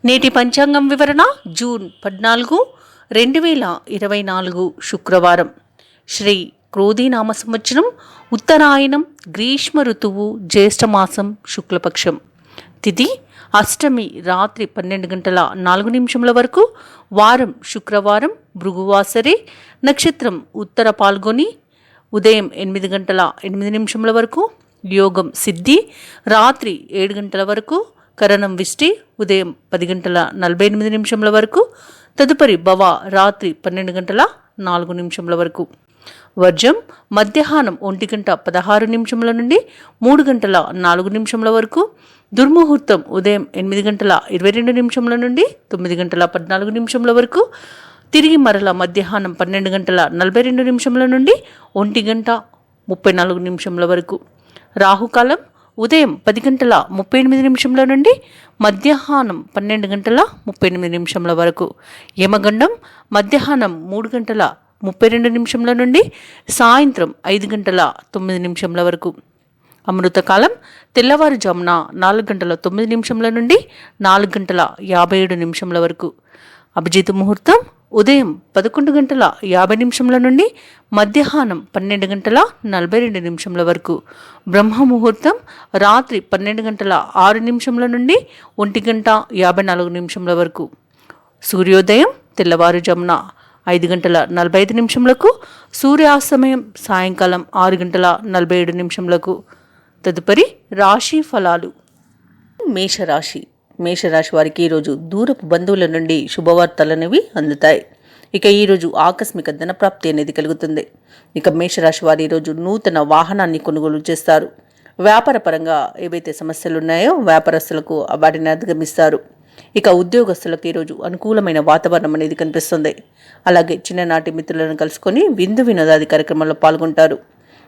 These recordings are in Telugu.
నేటి పంచాంగం వివరణ జూన్ 14, 2024 శుక్రవారం. శ్రీ క్రోధీనామ సంవత్సరం, ఉత్తరాయణం, గ్రీష్మ ఋతువు, జ్యేష్ఠమాసం, శుక్లపక్షం. తిథి అష్టమి రాత్రి 12:04 వరకు. వారం శుక్రవారం, భృగువాసరే. నక్షత్రం ఉత్తర పాల్గొని ఉదయం 8:08 వరకు. యోగం సిద్ధి రాత్రి 7 వరకు. కరణం విష్టి ఉదయం 10:48 వరకు. తదుపరి భవ రాత్రి 12:04 వరకు. వర్జం మధ్యాహ్నం 1:16 నుండి 3:04 వరకు. దుర్ముహూర్తం ఉదయం 8:22 నుండి 9:14 వరకు. తిరిగి మరల మధ్యాహ్నం 12:42 నుండి 1:34 వరకు. రాహుకాలం ఉదయం 10:38 నుండి మధ్యాహ్నం 12:38 వరకు. యమగండం మధ్యాహ్నం 3:32 నుండి సాయంత్రం 5:09 వరకు. అమృతకాలం తెల్లవారుజామున 4:09 నుండి 4:57 వరకు. అభిజిత్ ముహూర్తం ఉదయం 11:50 నుండి మధ్యాహ్నం 12:42 వరకు. బ్రహ్మ ముహూర్తం రాత్రి 12:06 నుండి 1:54 వరకు. సూర్యోదయం తెల్లవారుజామున 5:45 సూర్యాస్తమయం సాయంకాలం 6:47. తదుపరి రాశి ఫలాలు. మేషరాశి వారికి ఈరోజు దూరపు బంధువుల నుండి శుభవార్తలనేవి అందుతాయి. ఇక ఈరోజు ఆకస్మిక ధనప్రాప్తి అనేది కలుగుతుంది. ఇక మేషరాశి వారు ఈరోజు నూతన వాహనాన్ని కొనుగోలు చేస్తారు. వ్యాపార పరంగా ఏవైతే సమస్యలు ఉన్నాయో వ్యాపారస్తులకు వాటిని అధిగమిస్తారు. ఇక ఉద్యోగస్తులకు ఈరోజు అనుకూలమైన వాతావరణం అనేది కనిపిస్తుంది. అలాగే చిన్ననాటి మిత్రులను కలుసుకొని విందు వినోదాది కార్యక్రమంలో పాల్గొంటారు.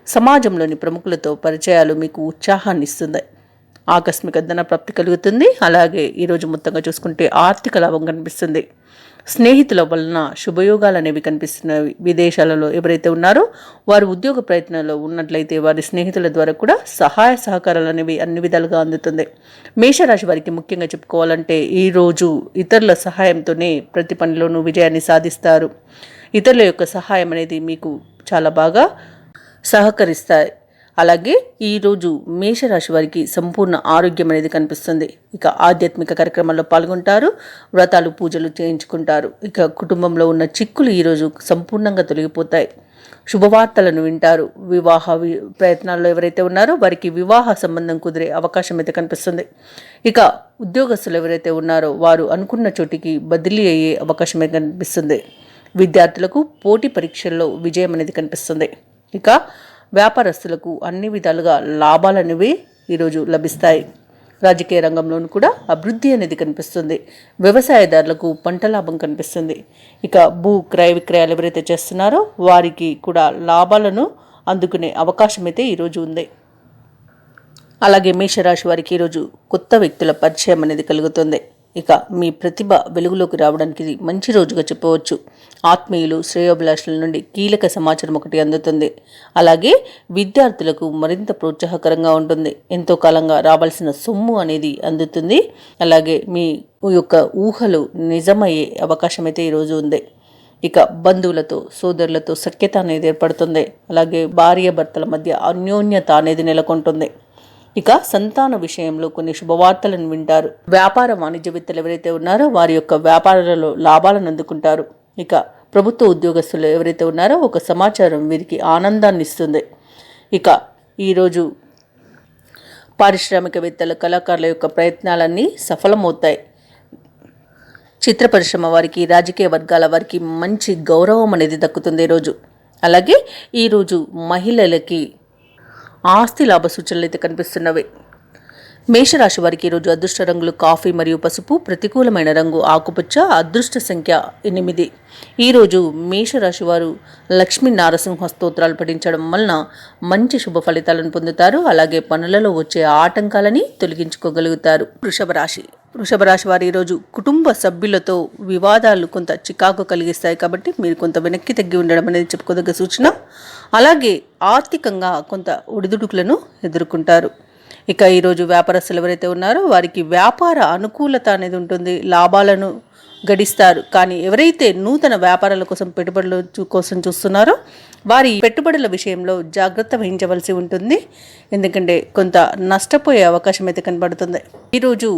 సమాజంలోని ప్రముఖులతో పరిచయాలు మీకు ఉత్సాహాన్ని ఇస్తుంది. ఆకస్మిక ధన ప్రాప్తి కలుగుతుంది. అలాగే ఈరోజు మొత్తంగా చూసుకుంటే ఆర్థిక లాభం కనిపిస్తుంది. స్నేహితుల వలన శుభయోగాలు అనేవి కనిపిస్తున్నవి. విదేశాలలో ఎవరైతే ఉన్నారో వారు ఉద్యోగ ప్రయత్నంలో ఉన్నట్లయితే వారి స్నేహితుల ద్వారా కూడా సహాయ సహకారాలు అనేవి అన్ని విధాలుగా అందుతుంది. మేషరాశి వారికి ముఖ్యంగా చెప్పుకోవాలంటే ఈరోజు ఇతరుల సహాయంతోనే ప్రతి పనిలోనూ విజయాన్ని సాధిస్తారు. ఇతరుల యొక్క సహాయం అనేది మీకు చాలా బాగా సహకరిస్తాయి. అలాగే ఈరోజు మేషరాశి వారికి సంపూర్ణ ఆరోగ్యం అనేది కనిపిస్తుంది. ఇక ఆధ్యాత్మిక కార్యక్రమాల్లో పాల్గొంటారు. వ్రతాలు పూజలు చేయించుకుంటారు. ఇక కుటుంబంలో ఉన్న చిక్కులు ఈరోజు సంపూర్ణంగా తొలగిపోతాయి. శుభవార్తలను వింటారు. వివాహ ప్రయత్నాల్లో ఎవరైతే ఉన్నారో వారికి వివాహ సంబంధం కుదిరే అవకాశం అయితే కనిపిస్తుంది. ఇక ఉద్యోగస్తులు ఎవరైతే ఉన్నారో వారు అనుకున్న చోటికి బదిలీ అయ్యే అవకాశం అయితే కనిపిస్తుంది. విద్యార్థులకు పోటీ పరీక్షల్లో విజయం అనేది కనిపిస్తుంది. ఇక వ్యాపారస్తులకు అన్ని విధాలుగా లాభాలనేవి ఈరోజు లభిస్తాయి. రాజకీయ రంగంలోనూ కూడా అభివృద్ధి అనేది కనిపిస్తుంది. వ్యవసాయదారులకు పంట లాభం కనిపిస్తుంది. ఇక భూ క్రయ విక్రయాలు ఎవరైతే చేస్తున్నారో వారికి కూడా లాభాలను అందుకునే అవకాశం అయితే ఈరోజు ఉంది. అలాగే మేషరాశి వారికి ఈరోజు కొత్త వ్యక్తుల పరిచయం అనేది కలుగుతుంది. ఇక మీ ప్రతిభ వెలుగులోకి రావడానికి ఇది మంచి రోజుగా చెప్పవచ్చు. ఆత్మీయులు శ్రేయోభిలాషుల నుండి కీలక సమాచారం ఒకటి అందుతుంది. అలాగే విద్యార్థులకు మరింత ప్రోత్సాహకరంగా ఉంటుంది. ఎంతో కాలంగా రావాల్సిన సొమ్ము అనేది అందుతుంది. అలాగే మీ యొక్క ఊహలు నిజమయ్యే అవకాశం అయితే ఈరోజు ఉంది. ఇక బంధువులతో సోదరులతో సఖ్యత అనేది ఏర్పడుతుంది. అలాగే భార్య భర్తల మధ్య అన్యోన్యత అనేది నెలకొంటుంది. ఇక సంతాన విషయంలో కొన్ని శుభవార్తలను వింటారు. వ్యాపార వాణిజ్యవేత్తలు ఎవరైతే ఉన్నారో వారి యొక్క వ్యాపారాలలో లాభాలను అందుకుంటారు. ఇక ప్రభుత్వ ఉద్యోగస్తులు ఎవరైతే ఉన్నారో ఒక సమాచారం వీరికి ఆనందాన్ని ఇస్తుంది. ఇక ఈరోజు పారిశ్రామికవేత్తల కళాకారుల యొక్క ప్రయత్నాలన్నీ సఫలమవుతాయి. చిత్ర పరిశ్రమ వారికి రాజకీయ వర్గాల వారికి మంచి గౌరవం అనేది దక్కుతుంది ఈరోజు. అలాగే ఈరోజు మహిళలకి ఆస్తి లాభ సూచనలు అయితే కనిపిస్తున్నవి. మేషరాశి వారికి ఈరోజు అదృష్ట రంగులు కాఫీ మరియు పసుపు, ప్రతికూలమైన రంగు ఆకుపచ్చ, అదృష్ట సంఖ్య 8. ఈరోజు మేషరాశి వారు లక్ష్మీ నారసింహ స్తోత్రాలు పఠించడం వలన మంచి శుభ ఫలితాలను పొందుతారు. అలాగే పనులలో వచ్చే ఆటంకాలని తొలగించుకోగలుగుతారు. వృషభ రాశి వారు ఈరోజు కుటుంబ సభ్యులతో వివాదాలు కొంత చికాకు కలిగిస్తాయి. కాబట్టి మీరు కొంత వెనక్కి తగ్గి ఉండడం అనేది చెప్పుకోదగ్గ సూచన. అలాగే ఆర్థికంగా కొంత ఒడిదుడుకులను ఎదుర్కొంటారు. ఇక ఈరోజు వ్యాపారస్తులు ఎవరైతే ఉన్నారో వారికి వ్యాపార అనుకూలత అనేది ఉంటుంది, లాభాలను గడిస్తారు. కానీ ఎవరైతే నూతన వ్యాపారాల కోసం పెట్టుబడుల కోసం చూస్తున్నారో వారి పెట్టుబడుల విషయంలో జాగ్రత్త వహించవలసి ఉంటుంది. ఎందుకంటే కొంత నష్టపోయే అవకాశం అయితే కనబడుతుంది. ఈరోజు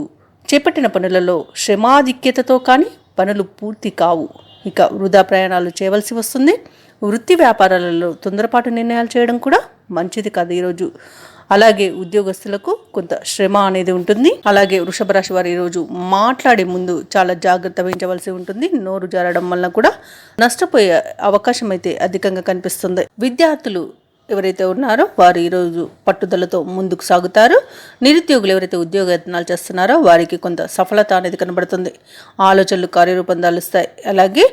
చేపట్టిన పనులలో శ్రమాధిక్యతతో కానీ పనులు పూర్తి కావు. ఇక వృధా ప్రయాణాలు చేయవలసి వస్తుంది. వృత్తి వ్యాపారాలలో తొందరపాటు నిర్ణయాలు చేయడం కూడా మంచిది కాదు ఈరోజు. అలాగే ఉద్యోగస్తులకు కొంత శ్రమ అనేది ఉంటుంది. అలాగే వృషభ రాశి వారు ఈరోజు మాట్లాడే ముందు చాలా జాగ్రత్త వహించవలసి ఉంటుంది. నోరు జారడం వల్ల కూడా నష్టపోయే అవకాశం అయితే అధికంగా కనిపిస్తుంది. విద్యార్థులు ఎవరైతే ఉన్నారో వారు ఈరోజు పట్టుదలతో ముందుకు సాగుతారు. నిరుద్యోగులు ఎవరైతే ఉద్యోగయత్నాలు చేస్తున్నారో వారికి కొంత సఫలత అనేది కనబడుతుంది. ఆలోచనలు కార్యరూపం దాలుస్తాయి. అలాగే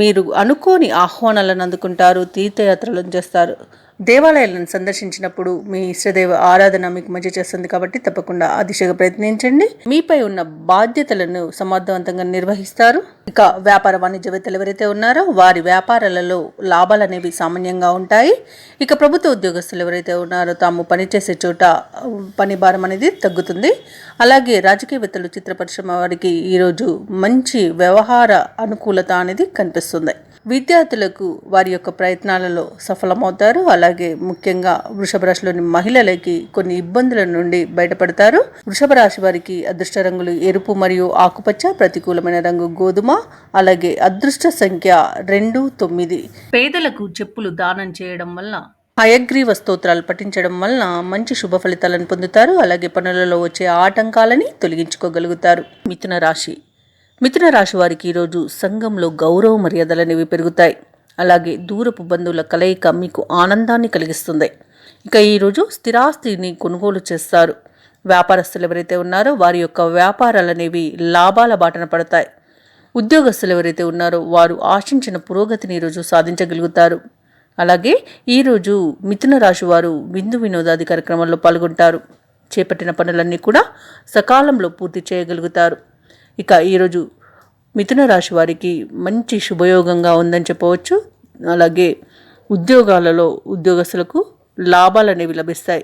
మీరు అనుకోని ఆహ్వానాలను అందుకుంటారు, తీర్థయాత్రలను చేస్తారు. దేవాలయాలను సందర్శించినప్పుడు మీ ఇష్టదైవ ఆరాధన మీకు మంచి చేస్తుంది కాబట్టి తప్పకుండా ఆ దిశగా ప్రయత్నించండి. మీపై ఉన్న బాధ్యతలను సమర్థవంతంగా నిర్వహిస్తారు. ఇక వ్యాపార వాణిజ్యవేత్తలు ఎవరైతే ఉన్నారో వారి వ్యాపారాలలో లాభాలు అనేవి సామాన్యంగా ఉంటాయి. ఇక ప్రభుత్వ ఉద్యోగస్తులు ఎవరైతే ఉన్నారో తాము పనిచేసే చోట పని భారం అనేది తగ్గుతుంది. అలాగే రాజకీయవేత్తలు, చిత్ర పరిశ్రమ వారికి ఈరోజు మంచి వ్యవహార అనుకూలత అనేది కనిపిస్తుంది. విద్యార్థులకు వారి యొక్క ప్రయత్నాలలో సఫలమవుతారు. అలాగే ముఖ్యంగా వృషభ రాశిలోని మహిళలకి కొన్ని ఇబ్బందుల నుండి బయటపడతారు. వృషభ రాశి వారికి అదృష్ట రంగులు ఎరుపు మరియు ఆకుపచ్చ, ప్రతికూలమైన రంగు గోధుమ. అలాగే అదృష్ట సంఖ్య 2, 9. పేదలకు చెప్పులు దానం చేయడం వల్ల, హయగ్రీవ స్తోత్రాలు పఠించడం వలన మంచి శుభ ఫలితాలను పొందుతారు. అలాగే పనులలో వచ్చే ఆటంకాలని తొలగించుకోగలుగుతారు. మిథున రాశి వారికి ఈరోజు సంఘంలో గౌరవ మర్యాదలు అనేవి పెరుగుతాయి. అలాగే దూరపు బంధువుల కలయిక మీకు ఆనందాన్ని కలిగిస్తుంది. ఇక ఈరోజు స్థిరాస్తిని కొనుగోలు చేస్తారు. వ్యాపారస్తులు ఎవరైతే ఉన్నారో వారి యొక్క వ్యాపారాలు అనేవి లాభాల బాటన పడతాయి. ఉద్యోగస్తులు ఎవరైతే ఉన్నారో వారు ఆశించిన పురోగతిని ఈరోజు సాధించగలుగుతారు. అలాగే ఈరోజు మిథున రాశి వారు విందు వినోదాది కార్యక్రమాల్లో పాల్గొంటారు. చేపట్టిన పనులన్నీ కూడా సకాలంలో పూర్తి చేయగలుగుతారు. ఇక ఈరోజు మిథున రాశి వారికి మంచి శుభయోగంగా ఉందని చెప్పవచ్చు. అలాగే ఉద్యోగాలలో ఉద్యోగస్తులకు లాభాలు అనేవి లభిస్తాయి.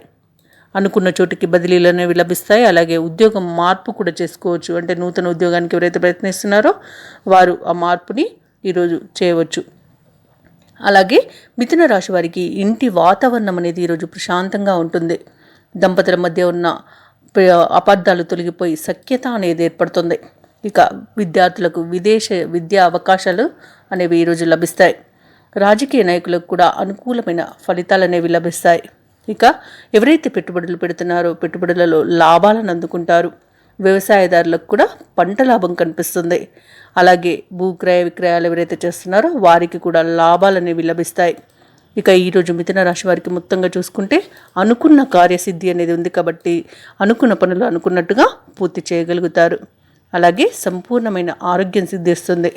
అనుకున్న చోటికి బదిలీలు అనేవి లభిస్తాయి. అలాగే ఉద్యోగం మార్పు కూడా చేసుకోవచ్చు. అంటే నూతన ఉద్యోగానికి ఎవరైతే ప్రయత్నిస్తున్నారో వారు ఆ మార్పుని ఈరోజు చేయవచ్చు. అలాగే మిథున రాశి వారికి ఇంటి వాతావరణం అనేది ఈరోజు ప్రశాంతంగా ఉంటుంది. దంపతుల మధ్య ఉన్న అపార్థాలు తొలగిపోయి సఖ్యత అనేది ఏర్పడుతుంది. ఇక విద్యార్థులకు విదేశ విద్యా అవకాశాలు అనేవి ఈరోజు లభిస్తాయి. రాజకీయ నాయకులకు కూడా అనుకూలమైన ఫలితాలు అనేవి లభిస్తాయి. ఇక ఎవరైతే పెట్టుబడులు పెడుతున్నారో పెట్టుబడులలో లాభాలను అందుకుంటారు. వ్యవసాయదారులకు కూడా పంట లాభం కనిపిస్తుంది. అలాగే భూక్రయ విక్రయాలు ఎవరైతే చేస్తున్నారో వారికి కూడా లాభాలు అనేవి లభిస్తాయి. ఇక ఈరోజు మిథున రాశి వారికి మొత్తంగా చూసుకుంటే అనుకున్న కార్యసిద్ధి అనేది ఉంది కాబట్టి అనుకున్న పనులు అనుకున్నట్టుగా పూర్తి చేయగలుగుతారు. అలాగే సంపూర్ణమైన ఆరోగ్యం సిద్ధిస్తుంది.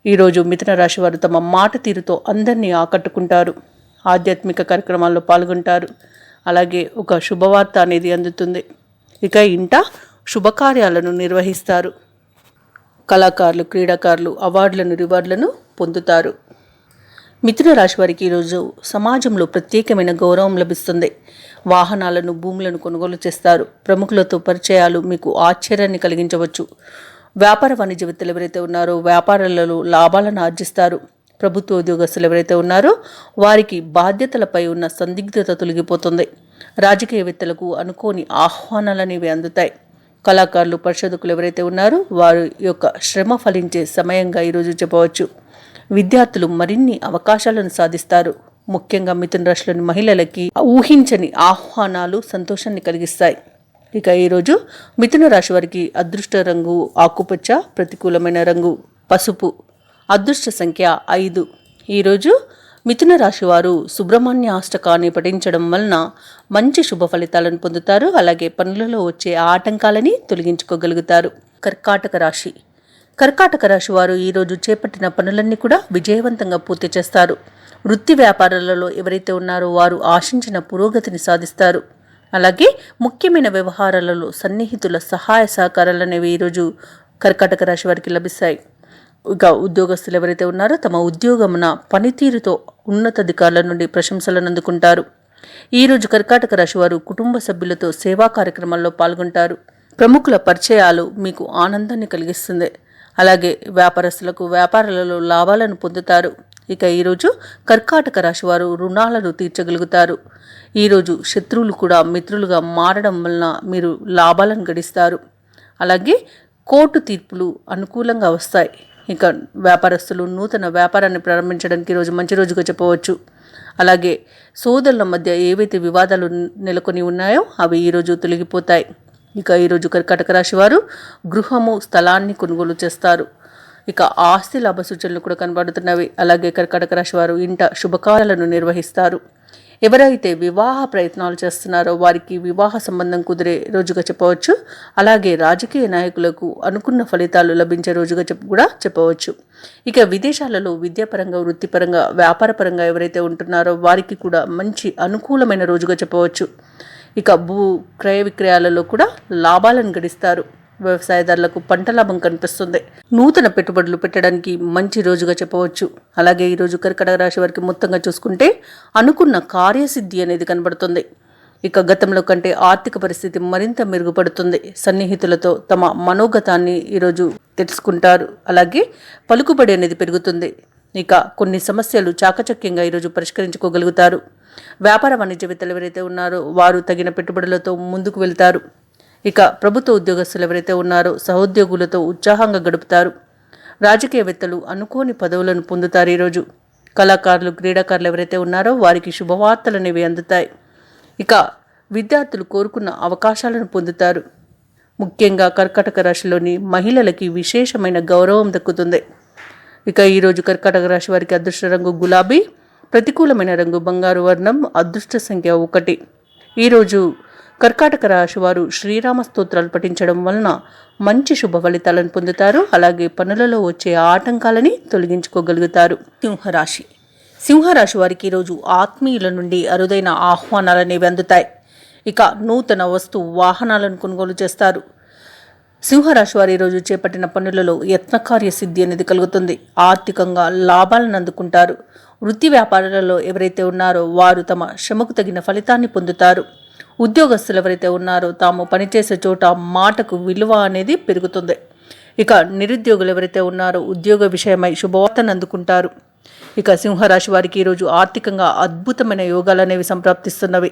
ఈరోజు మిథున రాశి వారు తమ మాట తీరుతో అందరినీ ఆకట్టుకుంటారు. ఆధ్యాత్మిక కార్యక్రమాల్లో పాల్గొంటారు. అలాగే ఒక శుభవార్త అనేది అందుతుంది. ఇక ఇంట శుభకార్యాలను నిర్వహిస్తారు. కళాకారులు, క్రీడాకారులు అవార్డులను, రివార్డులను పొందుతారు. మిథున రాశి వారికి ఈరోజు సమాజంలో ప్రత్యేకమైన గౌరవం లభిస్తుంది. వాహనాలను, భూములను కొనుగోలు చేస్తారు. ప్రముఖులతో పరిచయాలు మీకు ఆశ్చర్యాన్ని కలిగించవచ్చు. వ్యాపార వాణిజ్యవేత్తలు ఎవరైతే ఉన్నారో వ్యాపారాలలో లాభాలను ఆర్జిస్తారు. ప్రభుత్వ ఉద్యోగస్తులు ఎవరైతే ఉన్నారో వారికి బాధ్యతలపై ఉన్న సందిగ్ధత తొలగిపోతుంది. రాజకీయవేత్తలకు అనుకోని ఆహ్వానాలు అనేవి అందుతాయి. కళాకారులు, పరిశోధకులు ఎవరైతే ఉన్నారో వారి యొక్క శ్రమ ఫలించే సమయంగా ఈరోజు చెప్పవచ్చు. విద్యార్థులు మరిన్ని అవకాశాలను సాధిస్తారు. ముఖ్యంగా మిథున రాశిలోని మహిళలకి ఊహించని ఆహ్వానాలు సంతోషాన్ని కలిగిస్తాయి. ఇక ఈరోజు మిథున రాశి వారికి అదృష్ట రంగు ఆకుపచ్చ, ప్రతికూలమైన రంగు పసుపు. అదృష్ట సంఖ్య 5. ఈరోజు మిథున రాశి వారు సుబ్రహ్మణ్య అష్టకాన్ని పఠించడం వలన మంచి శుభ ఫలితాలను పొందుతారు. అలాగే పనులలో వచ్చే ఆటంకాలని తొలగించుకోగలుగుతారు. కర్కాటక రాశి వారు ఈరోజు చేపట్టిన పనులన్నీ కూడా విజయవంతంగా పూర్తి చేస్తారు. వృత్తి వ్యాపారాలలో ఎవరైతే ఉన్నారో వారు ఆశించిన పురోగతిని సాధిస్తారు. అలాగే ముఖ్యమైన వ్యవహారాలలో సన్నిహితుల సహాయ సహకారాలు అనేవి ఈరోజు కర్కాటక రాశి వారికి లభిస్తాయి. ఇక ఉద్యోగస్తులు ఎవరైతే ఉన్నారో తమ ఉద్యోగమున పనితీరుతో ఉన్నతాధికారుల నుండి ప్రశంసలను అందుకుంటారు. ఈరోజు కర్కాటక రాశి వారు కుటుంబ సభ్యులతో సేవా కార్యక్రమాల్లో పాల్గొంటారు. ప్రముఖుల పరిచయాలు మీకు ఆనందాన్ని కలిగిస్తుంది. అలాగే వ్యాపారస్తులకు వ్యాపారాలలో లాభాలను పొందుతారు. ఇక ఈరోజు కర్కాటక రాశి వారు రుణాలను తీర్చగలుగుతారు. ఈరోజు శత్రువులు కూడా మిత్రులుగా మారడం వలన మీరు లాభాలను గడిస్తారు. అలాగే కోర్టు తీర్పులు అనుకూలంగా వస్తాయి. ఇక వ్యాపారస్తులు నూతన వ్యాపారాన్ని ప్రారంభించడానికి ఈరోజు మంచి రోజుగా చెప్పవచ్చు. అలాగే సోదరుల మధ్య ఏవైతే వివాదాలు నెలకొని ఉన్నాయో అవి ఈరోజు తొలగిపోతాయి. ఇక ఈరోజు కర్కాటక రాశి వారు గృహము స్థలాన్ని కొనుగోలు చేస్తారు. ఇక ఆస్తి లాభ సూచనలు కూడా కనబడుతున్నవి. అలాగే కర్కాటక రాశి వారు ఇంట శుభకార్యాలను నిర్వహిస్తారు. ఎవరైతే వివాహ ప్రయత్నాలు చేస్తున్నారో వారికి వివాహ సంబంధం కుదిరే రోజుగా చెప్పవచ్చు. అలాగే రాజకీయ నాయకులకు అనుకున్న ఫలితాలు లభించే రోజుగా కూడా చెప్పవచ్చు. ఇక విదేశాలలో విద్యాపరంగా, వృత్తిపరంగా, వ్యాపారపరంగా ఎవరైతే ఉంటున్నారో వారికి కూడా మంచి అనుకూలమైన రోజుగా చెప్పవచ్చు. ఇక భూ క్రయ విక్రయాలలో కూడా లాభాలను గడిస్తారు. వ్యవసాయదారులకు పంట లాభం కనిపిస్తుంది. నూతన పెట్టుబడులు పెట్టడానికి మంచి రోజుగా చెప్పవచ్చు. అలాగే ఈరోజు కర్కాటక రాశి వారికి మొత్తంగా చూసుకుంటే అనుకున్న కార్యసిద్ధి అనేది కనబడుతుంది. ఇక గతంలో కంటే ఆర్థిక పరిస్థితి మరింత మెరుగుపడుతుంది. సన్నిహితులతో తమ మనోగతాన్ని ఈరోజు తెలుసుకుంటారు. అలాగే పలుకుబడి అనేది పెరుగుతుంది. ఇక కొన్ని సమస్యలు చాకచక్యంగా ఈరోజు పరిష్కరించుకోగలుగుతారు. వ్యాపార వాణిజ్యవేత్తలు ఎవరైతే ఉన్నారో వారు తగిన పెట్టుబడులతో ముందుకు వెళ్తారు. ఇక ప్రభుత్వ ఉద్యోగస్తులు ఎవరైతే ఉన్నారో సహోద్యోగులతో ఉత్సాహంగా గడుపుతారు. రాజకీయవేత్తలు అనుకోని పదవులను పొందుతారు. ఈరోజు కళాకారులు, క్రీడాకారులు ఎవరైతే ఉన్నారో వారికి శుభవార్తలు అనేవి అందుతాయి. ఇక విద్యార్థులు కోరుకున్న అవకాశాలను పొందుతారు. ముఖ్యంగా కర్కాటక రాశిలోని మహిళలకి విశేషమైన గౌరవం దక్కుతుంది. ఇక ఈరోజు కర్కాటక రాశి వారికి అదృష్ట రంగు గులాబీ, ప్రతికూలమైన రంగు బంగారు వర్ణం, అదృష్ట సంఖ్య 1. ఈరోజు కర్కాటక రాశి వారు శ్రీరామ స్తోత్రాలు పఠించడం వలన మంచి శుభ ఫలితాలను పొందుతారు. అలాగే పనులలో వచ్చే ఆటంకాలని తొలగించుకోగలుగుతారు. సింహరాశి వారికి ఈరోజు ఆత్మీయుల నుండి అరుదైన ఆహ్వానాలనేవి అందుతాయి. ఇక నూతన వస్తు వాహనాలను కొనుగోలు చేస్తారు. సింహరాశి వారు ఈరోజు చేపట్టిన పనులలో యత్నకార్య సిద్ధి అనేది కలుగుతుంది. ఆర్థికంగా లాభాలను అందుకుంటారు. వృత్తి వ్యాపారాలలో ఎవరైతే ఉన్నారో వారు తమ శ్రమకు తగిన ఫలితాన్ని పొందుతారు. ఉద్యోగస్తులు ఎవరైతే ఉన్నారో తాము పనిచేసే చోట మాటకు విలువ అనేది పెరుగుతుంది. ఇక నిరుద్యోగులు ఎవరైతే ఉన్నారో ఉద్యోగ విషయమై శుభవార్తను అందుకుంటారు. ఇక సింహరాశి వారికి ఈరోజు ఆర్థికంగా అద్భుతమైన యోగాలు అనేవి సంప్రాప్తిస్తున్నవి.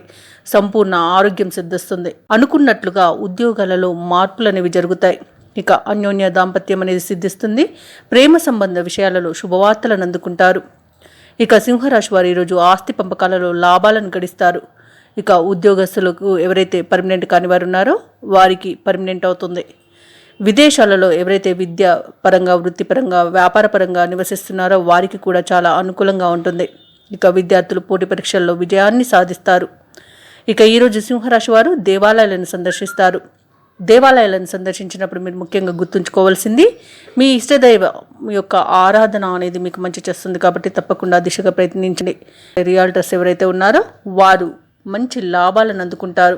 సంపూర్ణ ఆరోగ్యం సిద్ధిస్తుంది. అనుకున్నట్లుగా ఉద్యోగాలలో మార్పులు అనేవి జరుగుతాయి. ఇక అన్యోన్య దాంపత్యం అనేది సిద్ధిస్తుంది. ప్రేమ సంబంధ విషయాలలో శుభవార్తలను అందుకుంటారు. ఇక సింహరాశి వారు ఈరోజు ఆస్తి పంపకాలలో లాభాలను గడిస్తారు. ఇక ఉద్యోగస్తులకు ఎవరైతే పర్మనెంట్ కాని వారు ఉన్నారో వారికి పర్మనెంట్ అవుతుంది. విదేశాలలో ఎవరైతే విద్య పరంగా, వృత్తిపరంగా, వ్యాపారపరంగా నివసిస్తున్నారో వారికి కూడా చాలా అనుకూలంగా ఉంటుంది. ఇక విద్యార్థులు పోటీ పరీక్షల్లో విజయాన్ని సాధిస్తారు. ఇక ఈరోజు సింహరాశి వారు దేవాలయాలను సందర్శిస్తారు. దేవాలయాలను సందర్శించినప్పుడు మీరు ముఖ్యంగా గుర్తుంచుకోవాల్సింది మీ ఇష్టదైవ యొక్క ఆరాధన అనేది మీకు మంచి చేస్తుంది. కాబట్టి తప్పకుండా దిశగా ప్రయత్నించండి. రియాల్టర్స్ ఎవరైతే ఉన్నారో వారు మంచి లాభాలను అందుకుంటారు.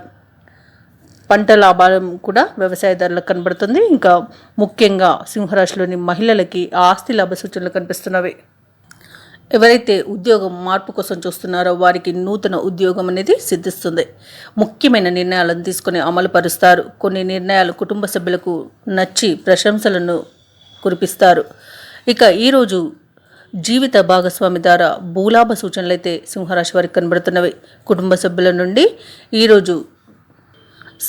పంట లాభాలు కూడా వ్యవసాయదారులకు కనబడుతుంది. ఇంకా ముఖ్యంగా సింహరాశిలోని మహిళలకి ఆస్తి లాభ సూచనలు కనిపిస్తున్నవి. ఎవరైతే ఉద్యోగం మార్పు కోసం చూస్తున్నారో వారికి నూతన ఉద్యోగం అనేది సిద్ధిస్తుంది. ముఖ్యమైన నిర్ణయాలను తీసుకుని అమలు పరుస్తారు. కొన్ని నిర్ణయాలు కుటుంబ సభ్యులకు నచ్చి ప్రశంసలను కురిపిస్తారు. ఇక ఈరోజు జీవిత భాగస్వామి ద్వారా భూలాభ సూచనలు అయితే సింహరాశి వారికి కనబడుతున్నవి. కుటుంబ సభ్యుల నుండి ఈరోజు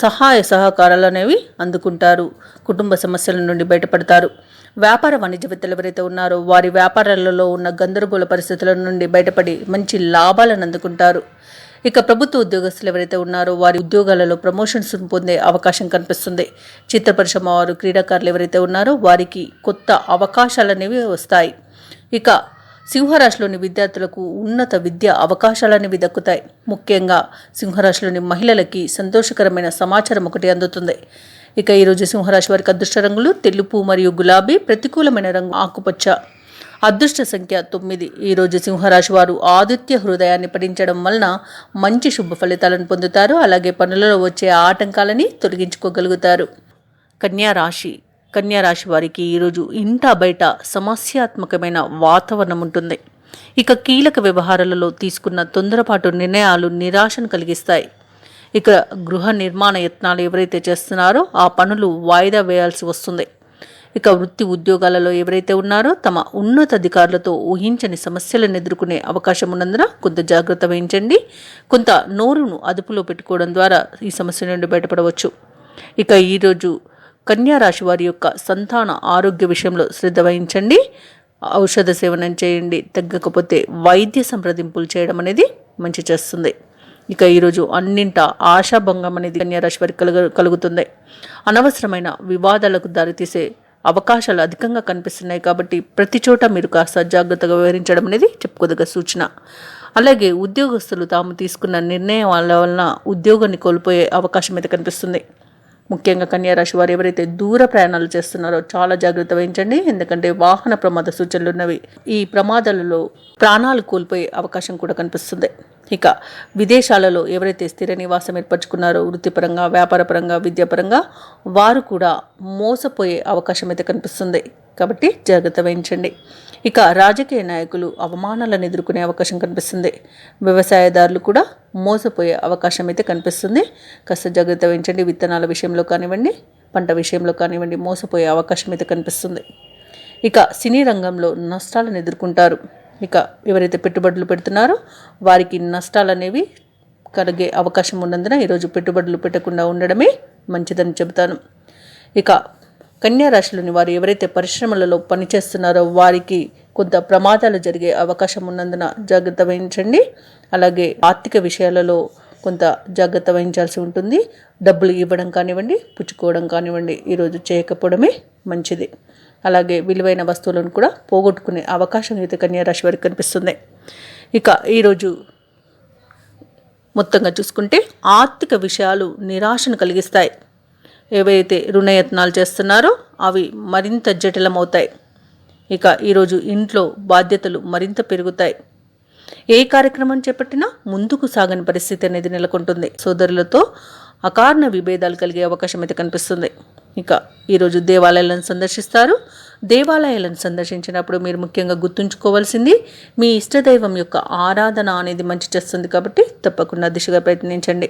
సహాయ సహకారాలు అనేవి అందుకుంటారు. కుటుంబ సమస్యల నుండి బయటపడతారు. వ్యాపార వాణిజ్యవేత్తలు ఎవరైతే ఉన్నారో వారి వ్యాపారాలలో ఉన్న గందరగోళ పరిస్థితుల నుండి బయటపడి మంచి లాభాలను అందుకుంటారు. ఇక ప్రభుత్వ ఉద్యోగస్తులు ఎవరైతే ఉన్నారో వారి ఉద్యోగాలలో ప్రమోషన్స్ పొందే అవకాశం కనిపిస్తుంది. చిత్ర పరిశ్రమ వారు, క్రీడాకారులు ఎవరైతే ఉన్నారో వారికి కొత్త అవకాశాలు అనేవి వస్తాయి. ఇక సింహరాశిలోని విద్యార్థులకు ఉన్నత విద్య అవకాశాలనేవి దక్కుతాయి. ముఖ్యంగా సింహరాశిలోని మహిళలకి సంతోషకరమైన సమాచారం ఒకటి అందుతుంది. ఇక ఈరోజు సింహరాశి వారికి అదృష్ట రంగులు తెలుపు మరియు గులాబీ, ప్రతికూలమైన రంగు ఆకుపచ్చ. అదృష్ట సంఖ్య 9. ఈరోజు సింహరాశి వారు ఆదిత్య హృదయాన్ని పఠించడం వలన మంచి శుభ ఫలితాలను పొందుతారు. అలాగే పనులలో వచ్చే ఆటంకాలని తొలగించుకోగలుగుతారు. కన్యా రాశి వారికి ఈరోజు ఇంట బయట సమస్యాత్మకమైన వాతావరణం ఉంటుంది. ఇక కీలక వ్యవహారాలలో తీసుకున్న తొందరపాటు నిర్ణయాలు నిరాశను కలిగిస్తాయి. ఇక గృహ నిర్మాణ యత్నాలు ఎవరైతే చేస్తున్నారో ఆ పనులు వాయిదా వేయాల్సి వస్తుంది. ఇక వృత్తి ఉద్యోగాలలో ఎవరైతే ఉన్నారో తమ ఉన్నతాధికారులతో ఊహించని సమస్యలను ఎదుర్కొనే అవకాశం ఉన్నందున కొంత జాగ్రత్త వహించండి. కొంత నోరును అదుపులో పెట్టుకోవడం ద్వారా ఈ సమస్య నుండి బయటపడవచ్చు. ఇక ఈరోజు కన్యా రాశి వారి యొక్క సంతాన ఆరోగ్య విషయంలో శ్రద్ధ వహించండి. ఔషధ సేవనం చేయండి. తగ్గకపోతే వైద్య సంప్రదింపులు చేయడం అనేది మంచి చేస్తుంది. ఇక ఈరోజు అన్నింట ఆశాభంగం అనేది కన్యా రాశి వారికి కలుగుతుంది. అనవసరమైన వివాదాలకు దారితీసే అవకాశాలు అధికంగా కనిపిస్తున్నాయి కాబట్టి ప్రతి చోట మీరు కాస్త జాగ్రత్తగా వ్యవహరించడం అనేది చెప్పుకోదగ్గ సూచన. అలాగే ఉద్యోగస్తులు తాము తీసుకున్న నిర్ణయాల వలన ఉద్యోగాన్ని కోల్పోయే అవకాశం అయితే కనిపిస్తుంది. ముఖ్యంగా కన్యా రాశి వారు ఎవరైతే దూర ప్రయాణాలు చేస్తున్నారో చాలా జాగ్రత్త వహించండి. ఎందుకంటే వాహన ప్రమాద సూచనలు ఉన్నవి. ఈ ప్రమాదాలలో ప్రాణాలు కోల్పోయే అవకాశం కూడా కనిపిస్తుంది. ఇక విదేశాలలో ఎవరైతే స్థిర నివాసం ఏర్పరచుకున్నారో వృత్తిపరంగా, వ్యాపారపరంగా, విద్యాపరంగా వారు కూడా మోసపోయే అవకాశం అయితే కనిపిస్తుంది. కాబట్టి జాగ్రత్త వహించండి. ఇక రాజకీయ నాయకులు అవమానాలను ఎదుర్కొనే అవకాశం కనిపిస్తుంది. వ్యవసాయదారులు కూడా మోసపోయే అవకాశం అయితే కనిపిస్తుంది. కాస్త జాగ్రత్త వహించండి. విత్తనాల విషయంలో కానివ్వండి, పంట విషయంలో కానివ్వండి మోసపోయే అవకాశం అయితే కనిపిస్తుంది. ఇక సినీ రంగంలో నష్టాలను ఎదుర్కొంటారు. ఇక ఎవరైతే పెట్టుబడులు పెడుతున్నారో వారికి నష్టాలు అనేవి కలిగే అవకాశం ఉన్నందున ఈరోజు పెట్టుబడులు పెట్టకుండా ఉండడమే మంచిదని చెబుతాను. ఇక కన్యా రాశిలోని వారు ఎవరైతే పరిశ్రమలలో పనిచేస్తున్నారో వారికి కొంత ప్రమాదాలు జరిగే అవకాశం ఉన్నందున జాగ్రత్త వహించండి. అలాగే ఆర్థిక విషయాలలో కొంత జాగ్రత్త వహించాల్సి ఉంటుంది. డబ్బులు ఇవ్వడం కానివ్వండి, పుచ్చుకోవడం కానివ్వండి ఈరోజు చేయకపోవడమే మంచిది. అలాగే విలువైన వస్తువులను కూడా పోగొట్టుకునే అవకాశం అయితే కన్యా రాశి వారికి కనిపిస్తుంది. ఇక ఈరోజు మొత్తంగా చూసుకుంటే ఆర్థిక విషయాలు నిరాశను కలిగిస్తాయి. ఏవైతే రుణయత్నాలు చేస్తున్నారో అవి మరింత జటిలమవుతాయి. ఇక ఈరోజు ఇంట్లో బాధ్యతలు మరింత పెరుగుతాయి. ఏ కార్యక్రమం చేపట్టినా ముందుకు సాగని పరిస్థితి అనేది నెలకొంటుంది. సోదరులతో అకారణ విభేదాలు కలిగే అవకాశం అయితే కనిపిస్తుంది. ఇక ఈరోజు దేవాలయాలను సందర్శిస్తారు. దేవాలయాలను సందర్శించినప్పుడు మీరు ముఖ్యంగా గుర్తుంచుకోవాల్సింది మీ ఇష్టదైవం యొక్క ఆరాధన అనేది మంచి చేస్తుంది. కాబట్టి తప్పకుండా దిశగా ప్రయత్నించండి.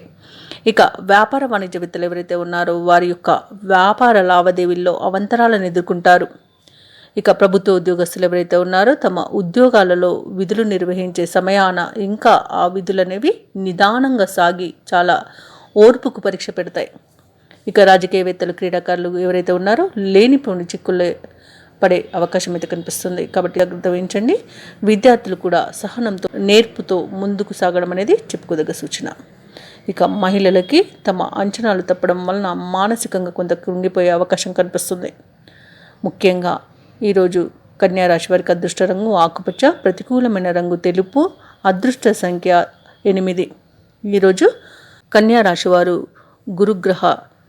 ఇక వ్యాపార వాణిజ్యవేత్తలు ఎవరైతే ఉన్నారో వారి యొక్క వ్యాపార లావాదేవీల్లో అవంతరాలను ఎదుర్కొంటారు. ఇక ప్రభుత్వ ఉద్యోగస్తులు ఎవరైతే ఉన్నారో తమ ఉద్యోగాలలో విధులు నిర్వహించే సమయాన ఇంకా ఆ విధులు అనేవి నిదానంగా సాగి చాలా ఓర్పుకు పరీక్ష పెడతాయి. ఇక రాజకీయవేత్తలు, క్రీడాకారులు ఎవరైతే ఉన్నారో లేనిపోని చిక్కుల్లో పడే అవకాశం అయితే కనిపిస్తుంది. కాబట్టి జాగ్రత్త వహించండి. విద్యార్థులు కూడా సహనంతో, నేర్పుతో ముందుకు సాగడం అనేది చెప్పుకోదగ్గ సూచన. ఇక మహిళలకి తమ అంచనాలు తప్పడం వలన మానసికంగా కొంత కృంగిపోయే అవకాశం కనిపిస్తుంది. ముఖ్యంగా ఈరోజు కన్యా రాశి వారికి అదృష్ట రంగు ఆకుపచ్చ, ప్రతికూలమైన రంగు తెలుపు, అదృష్ట సంఖ్య 8. ఈరోజు కన్యా రాశి వారు గురుగ్రహ,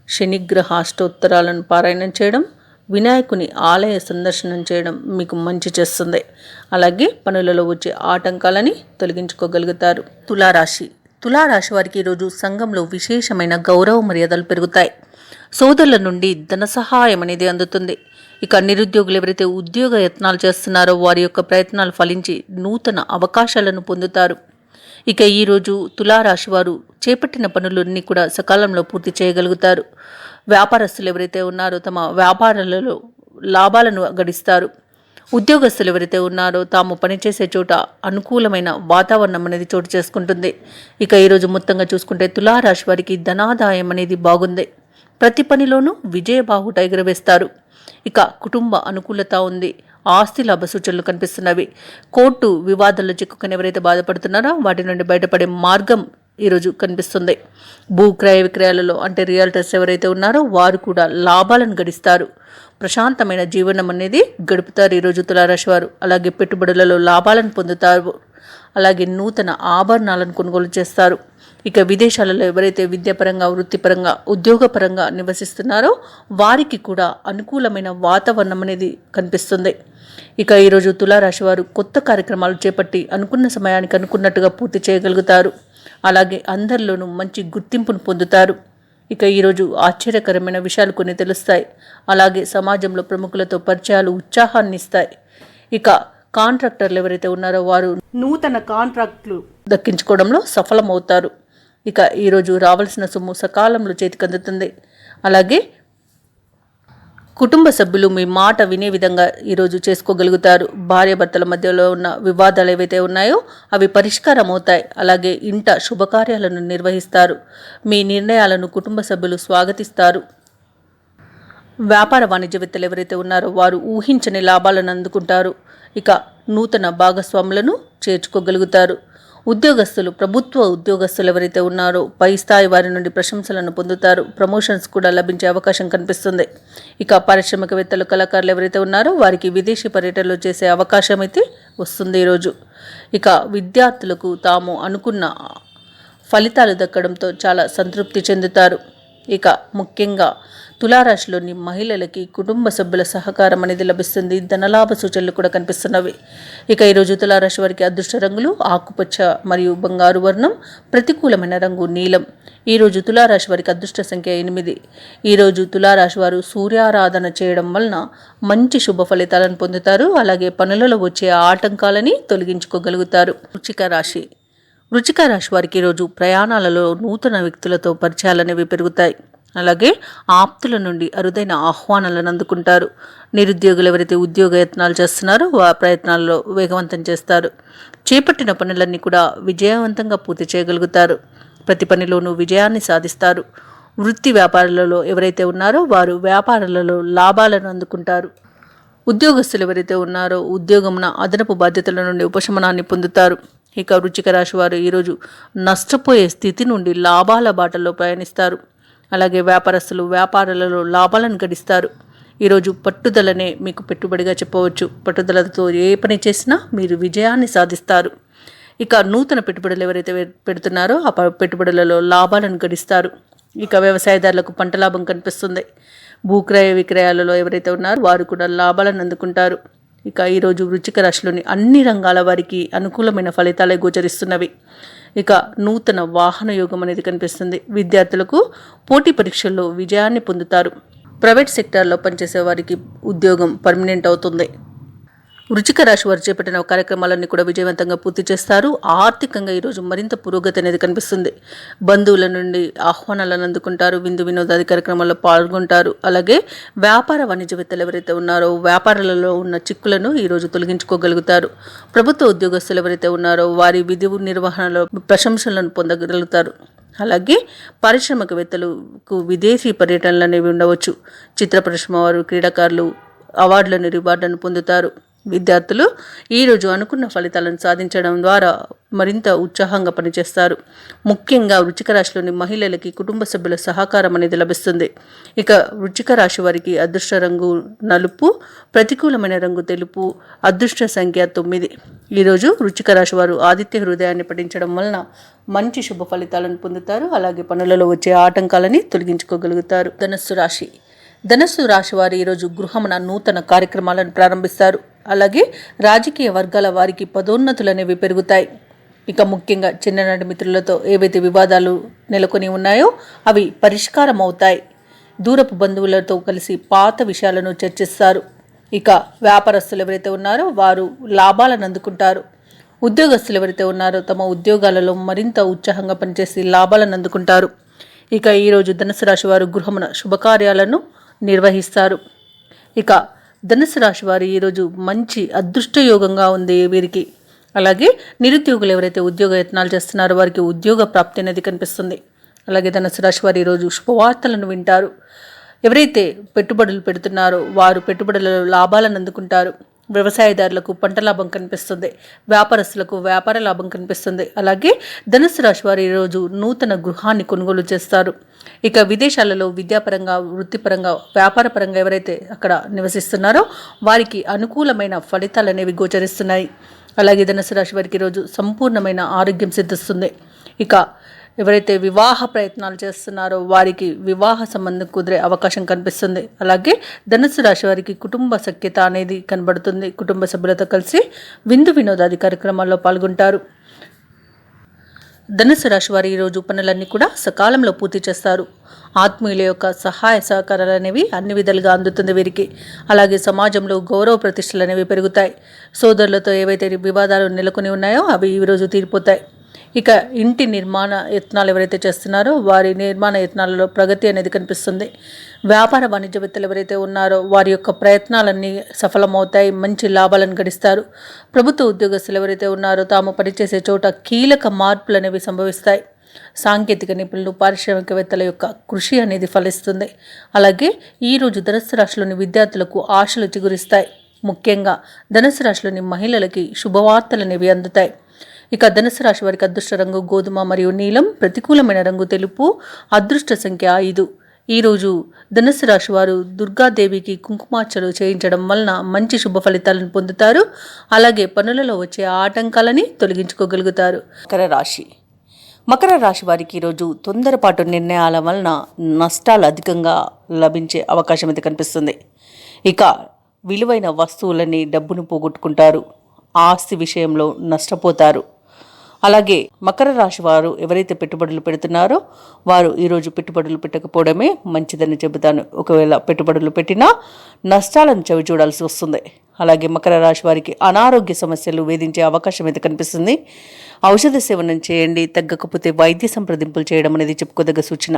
శనిగ్రహ అష్టోత్తరాలను పారాయణం చేయడం, వినాయకుని ఆలయ సందర్శనం చేయడం మీకు మంచి చేస్తుంది. అలాగే పనులలో వచ్చే ఆటంకాలని తొలగించుకోగలుగుతారు. తులారాశి వారికి ఈరోజు సంఘంలో విశేషమైన గౌరవ మర్యాదలు పెరుగుతాయి. సోదరుల నుండి ధన సహాయం అనేది అందుతుంది. ఇక నిరుద్యోగులు ఎవరైతే ఉద్యోగ యత్నాలు చేస్తున్నారో వారి యొక్క ప్రయత్నాలు ఫలించి నూతన అవకాశాలను పొందుతారు. ఇక ఈరోజు తులారాశి వారు చేపట్టిన పనులన్నీ కూడా సకాలంలో పూర్తి చేయగలుగుతారు. వ్యాపారస్తులు ఎవరైతే ఉన్నారో తమ వ్యాపారాలలో లాభాలను గడిస్తారు. ఉద్యోగస్తులు ఎవరైతే ఉన్నారో తాము పనిచేసే చోట అనుకూలమైన వాతావరణం అనేది చోటు చేసుకుంటుంది. ఇక ఈరోజు మొత్తంగా చూసుకుంటే తులారాశి వారికి ధనాదాయం అనేది బాగుంది. ప్రతి పనిలోనూ విజయబాహుట ఎగురవేస్తారు. ఇక కుటుంబ అనుకూలత ఉంది. ఆస్తి లాభ సూచనలు కనిపిస్తున్నవి. కోర్టు వివాదాల్లో చిక్కుకొని ఎవరైతే బాధపడుతున్నారో వాటి నుండి బయటపడే మార్గం ఈరోజు కనిపిస్తుంది. భూ క్రయ విక్రయాలలో అంటే రియల్టర్స్ ఎవరైతే ఉన్నారో వారు కూడా లాభాలను గడిస్తారు. ప్రశాంతమైన జీవనం అనేది గడుపుతారు ఈరోజు తులారాశి వారు. అలాగే పెట్టుబడులలో లాభాలను పొందుతారు. అలాగే నూతన ఆభరణాలను కొనుగోలు చేస్తారు. ఇక విదేశాలలో ఎవరైతే విద్యాపరంగా, వృత్తిపరంగా, ఉద్యోగపరంగా నివసిస్తున్నారో వారికి కూడా అనుకూలమైన వాతావరణం అనేది కనిపిస్తుంది. ఇక ఈరోజు తులారాశి వారు కొత్త కార్యక్రమాలు చేపట్టి అనుకున్న సమయానికి అనుకున్నట్టుగా పూర్తి చేయగలుగుతారు. అలాగే అందరిలోనూ మంచి గుర్తింపును పొందుతారు. ఇక ఈరోజు ఆశ్చర్యకరమైన విషయాలు కొన్ని తెలుస్తాయి. అలాగే సమాజంలో ప్రముఖులతో పరిచయాలు ఉత్సాహాన్ని ఇస్తాయి. ఇక కాంట్రాక్టర్లు ఎవరైతే ఉన్నారో వారు నూతన కాంట్రాక్టులు దక్కించుకోవడంలో సఫలమవుతారు. ఇక ఈరోజు రావాల్సిన సొమ్ము సకాలంలో చేతికి అందుతుంది. అలాగే కుటుంబ సభ్యులు మీ మాట వినే విధంగా ఈరోజు చేసుకోగలుగుతారు. భార్యాభర్తల మధ్యలో ఉన్న వివాదాలు ఏవైతే ఉన్నాయో అవి పరిష్కారం అవుతాయి. అలాగే ఇంట శుభకార్యాలను నిర్వహిస్తారు. మీ నిర్ణయాలను కుటుంబ సభ్యులు స్వాగతిస్తారు. వ్యాపార వాణిజ్యవేత్తలు ఎవరైతే ఉన్నారో వారు ఊహించని లాభాలను అందుకుంటారు. ఇక నూతన భాగస్వాములను చేర్చుకోగలుగుతారు. ఉద్యోగస్తులు, ప్రభుత్వ ఉద్యోగస్తులు ఎవరైతే ఉన్నారో పై స్థాయి వారి నుండి ప్రశంసలను పొందుతారు. ప్రమోషన్స్ కూడా లభించే అవకాశం కనిపిస్తుంది. ఇక పారిశ్రామికవేత్తలు, కళాకారులు ఎవరైతే ఉన్నారో వారికి విదేశీ పర్యటనలు చేసే అవకాశం అయితే వస్తుంది ఈరోజు. ఇక విద్యార్థులకు తాము అనుకున్న ఫలితాలు దక్కడంతో చాలా సంతృప్తి చెందుతారు. ఇక ముఖ్యంగా తులారాశిలోని మహిళలకి కుటుంబ సభ్యుల సహకారం అనేది లభిస్తుంది. ధనలాభ సూచనలు కూడా కనిపిస్తున్నవి. ఇక ఈరోజు తులారాశి వారికి అదృష్ట రంగులు ఆకుపచ్చ మరియు బంగారు వర్ణం, ప్రతికూలమైన రంగు నీలం. ఈరోజు తులారాశి వారికి అదృష్ట సంఖ్య 8. ఈరోజు తులారాశి వారు సూర్యారాధన చేయడం వలన మంచి శుభ ఫలితాలను పొందుతారు. అలాగే పనులలో వచ్చే ఆటంకాలని తొలగించుకోగలుగుతారు. వృశ్చిక రాశి వారికి ఈరోజు ప్రయాణాలలో నూతన వ్యక్తులతో పరిచయాలు అనేవి పెరుగుతాయి. అలాగే ఆప్తుల నుండి అరుదైన ఆహ్వానాలను అందుకుంటారు. నిరుద్యోగులు ఎవరైతే ఉద్యోగ యత్నాలు చేస్తున్నారో ఆ ప్రయత్నాల్లో వేగవంతం చేస్తారు. చేపట్టిన పనులన్నీ కూడా విజయవంతంగా పూర్తి చేయగలుగుతారు. ప్రతి పనిలోనూ విజయాన్ని సాధిస్తారు. వృత్తి వ్యాపారాలలో ఎవరైతే ఉన్నారో వారు వ్యాపారాలలో లాభాలను అందుకుంటారు. ఉద్యోగస్తులు ఎవరైతే ఉన్నారో ఉద్యోగమున అదనపు బాధ్యతల నుండి ఉపశమనాన్ని పొందుతారు. ఇక వృశ్చిక రాశి వారు ఈరోజు నష్టపోయే స్థితి నుండి లాభాల బాటలో ప్రయాణిస్తారు. అలాగే వ్యాపారస్తులు వ్యాపారాలలో లాభాలను గడిస్తారు. ఈరోజు పట్టుదలనే మీకు పెట్టుబడిగా చెప్పవచ్చు. పట్టుదలతో ఏ పని చేసినా మీరు విజయాన్ని సాధిస్తారు. ఇక నూతన పెట్టుబడులు ఎవరైతే పెడుతున్నారో ఆ పెట్టుబడులలో లాభాలను గడిస్తారు. ఇక వ్యవసాయదారులకు పంట లాభం కనిపిస్తుంది. భూక్రయ విక్రయాలలో ఎవరైతే ఉన్నారో వారు కూడా లాభాలను అందుకుంటారు. ఇక ఈరోజు వృశ్చిక రాశిలోని అన్ని రంగాల వారికి అనుకూలమైన ఫలితాలే గోచరిస్తున్నవి. ఇక నూతన వాహన యోగం అనేది కనిపిస్తుంది. విద్యార్థులకు పోటీ పరీక్షల్లో విజయాన్ని పొందుతారు. ప్రైవేట్ సెక్టార్లో పనిచేసే వారికి ఉద్యోగం పర్మనెంట్ అవుతుంది. వృశ్చిక రాశి వారు చేపట్టిన కార్యక్రమాలన్నీ కూడా విజయవంతంగా పూర్తి చేస్తారు. ఆర్థికంగా ఈరోజు మరింత పురోగతి అనేది కనిపిస్తుంది. బంధువుల నుండి ఆహ్వానాలను అందుకుంటారు. విందు వినోదాది కార్యక్రమాల్లో పాల్గొంటారు. అలాగే వ్యాపార వాణిజ్యవేత్తలు ఎవరైతే ఉన్నారో వ్యాపారాలలో ఉన్న చిక్కులను ఈరోజు తొలగించుకోగలుగుతారు. ప్రభుత్వ ఉద్యోగస్తులు ఎవరైతే ఉన్నారో వారి విధి నిర్వహణలో ప్రశంసలను పొందగలుగుతారు. అలాగే పారిశ్రామికవేత్తలకు విదేశీ పర్యటనలు అనేవి ఉండవచ్చు. చిత్ర పరిశ్రమ వారు, క్రీడాకారులు అవార్డులను, రివార్డులను పొందుతారు. విద్యార్థులు ఈరోజు అనుకున్న ఫలితాలను సాధించడం ద్వారా మరింత ఉత్సాహంగా పనిచేస్తారు. ముఖ్యంగా వృశ్చిక రాశిలోని మహిళలకి కుటుంబ సభ్యుల సహకారం అనేది లభిస్తుంది. ఇక వృశ్చిక రాశి వారికి అదృష్ట రంగు నలుపు, ప్రతికూలమైన రంగు తెలుపు, అదృష్ట సంఖ్య 9. ఈరోజు వృశ్చిక రాశి వారు ఆదిత్య హృదయాన్ని పఠించడం వలన మంచి శుభ ఫలితాలను పొందుతారు. అలాగే పనులలో వచ్చే ఆటంకాలని తొలగించుకోగలుగుతారు. ధనస్సు రాశి వారు ఈరోజు గృహమున నూతన కార్యక్రమాలను ప్రారంభిస్తారు. అలాగే రాజకీయ వర్గాల వారికి పదోన్నతులు అనేవి పెరుగుతాయి. ఇక ముఖ్యంగా చిన్ననాటి మిత్రులతో ఏవైతే వివాదాలు నెలకొని ఉన్నాయో అవి పరిష్కారం అవుతాయి. దూరపు బంధువులతో కలిసి పాత విషయాలను చర్చిస్తారు. ఇక వ్యాపారస్తులు ఎవరైతే ఉన్నారో వారు లాభాలను అందుకుంటారు. ఉద్యోగస్తులు ఎవరైతే ఉన్నారో తమ ఉద్యోగాలలో మరింత ఉత్సాహంగా పనిచేసి లాభాలను అందుకుంటారు. ఇక ఈరోజు ధనుసు రాశి వారు గృహమున శుభకార్యాలను నిర్వహిస్తారు. ఇక ధనుసు రాశి వారు ఈరోజు మంచి అదృష్టయోగంగా ఉంది వీరికి. అలాగే నిరుద్యోగులు ఎవరైతే ఉద్యోగ యత్నాలు చేస్తున్నారో వారికి ఉద్యోగ ప్రాప్తి అనేది కనిపిస్తుంది. అలాగే ధనుసు రాశి వారు ఈరోజు శుభవార్తలను వింటారు. ఎవరైతే పెట్టుబడులు పెడుతున్నారో వారు పెట్టుబడులలో లాభాలను అందుకుంటారు. వ్యవసాయదారులకు పంట లాభం కనిపిస్తుంది. వ్యాపారస్తులకు వ్యాపార లాభం కనిపిస్తుంది. అలాగే ధనుసు రాశి వారు ఈరోజు నూతన గృహాన్ని కొనుగోలు చేస్తారు. ఇక విదేశాలలో విద్యాపరంగా, వృత్తిపరంగా, వ్యాపారపరంగా ఎవరైతే అక్కడ నివసిస్తున్నారో వారికి అనుకూలమైన ఫలితాలు అనేవి గోచరిస్తున్నాయి. అలాగే ధనుసు రాశి వారికి ఈరోజు సంపూర్ణమైన ఆరోగ్యం సిద్ధిస్తుంది. ఇక ఎవరైతే వివాహ ప్రయత్నాలు చేస్తున్నారో వారికి వివాహ సంబంధం కుదిరే అవకాశం కనిపిస్తుంది. అలాగే ధనుసు రాశి వారికి కుటుంబ సఖ్యత అనేది కనబడుతుంది. కుటుంబ సభ్యులతో కలిసి విందు వినోదాది కార్యక్రమాల్లో పాల్గొంటారు. ధనుసు రాశి వారు ఈరోజు పనులన్నీ కూడా సకాలంలో పూర్తి చేస్తారు. ఆత్మీయుల యొక్క సహాయ సహకారాలు అనేవి అన్ని విధాలుగా అందుతుంది వీరికి. అలాగే సమాజంలో గౌరవ ప్రతిష్టలు అనేవి పెరుగుతాయి. సోదరులతో ఏవైతే వివాదాలు నెలకొని ఉన్నాయో అవి ఈరోజు తీరిపోతాయి. ఇక ఇంటి నిర్మాణ యత్నాలు ఎవరైతే చేస్తున్నారో వారి నిర్మాణ యత్నాలలో ప్రగతి అనేది కనిపిస్తుంది. వ్యాపార వాణిజ్యవేత్తలు ఎవరైతే ఉన్నారో వారి యొక్క ప్రయత్నాలన్నీ సఫలమవుతాయి, మంచి లాభాలను గడిస్తారు. ప్రభుత్వ ఉద్యోగస్తులు ఎవరైతే ఉన్నారో తాము పనిచేసే చోట కీలక మార్పులు అనేవి సంభవిస్తాయి. సాంకేతిక నిపుణులు, పారిశ్రామికవేత్తల యొక్క కృషి అనేది ఫలిస్తుంది. అలాగే ఈరోజు ధనుస్సు రాశిలోని విద్యార్థులకు ఆశలు చిగురిస్తాయి. ముఖ్యంగా ధనుస్సు రాశిలోని మహిళలకి శుభవార్తలు అనేవి అందుతాయి. ఇక ధనుసు రాశి వారికి అదృష్ట రంగు గోధుమ మరియు నీలం, ప్రతికూలమైన రంగు తెలుపు, అదృష్ట సంఖ్య 5. ఈరోజు ధనుసు రాశి వారు దుర్గాదేవికి కుంకుమార్చనలు చేయించడం వలన మంచి శుభ ఫలితాలను పొందుతారు. అలాగే పనులలో వచ్చే ఆటంకాలని తొలగించుకోగలుగుతారు. మకర రాశి వారికి ఈరోజు తొందరపాటు నిర్ణయాల వలన నష్టాలు అధికంగా లభించే అవకాశం అయితే కనిపిస్తుంది. ఇక విలువైన వస్తువులని, డబ్బును పోగొట్టుకుంటారు. ఆస్తి విషయంలో నష్టపోతారు. అలాగే మకర రాశి వారు ఎవరైతే పెట్టుబడులు పెడుతున్నారో వారు ఈరోజు పెట్టుబడులు పెట్టకపోవడమే మంచిదని చెబుతాను. ఒకవేళ పెట్టుబడులు పెట్టినా నష్టాలను చవి చూడాల్సి వస్తుంది. అలాగే మకర రాశి వారికి అనారోగ్య సమస్యలు వేధించే అవకాశం అయితే కనిపిస్తుంది. ఔషధ సేవనం చేయండి, తగ్గకపోతే వైద్య సంప్రదింపులు చేయడం అనేది చెప్పుకోదగ్గ సూచన.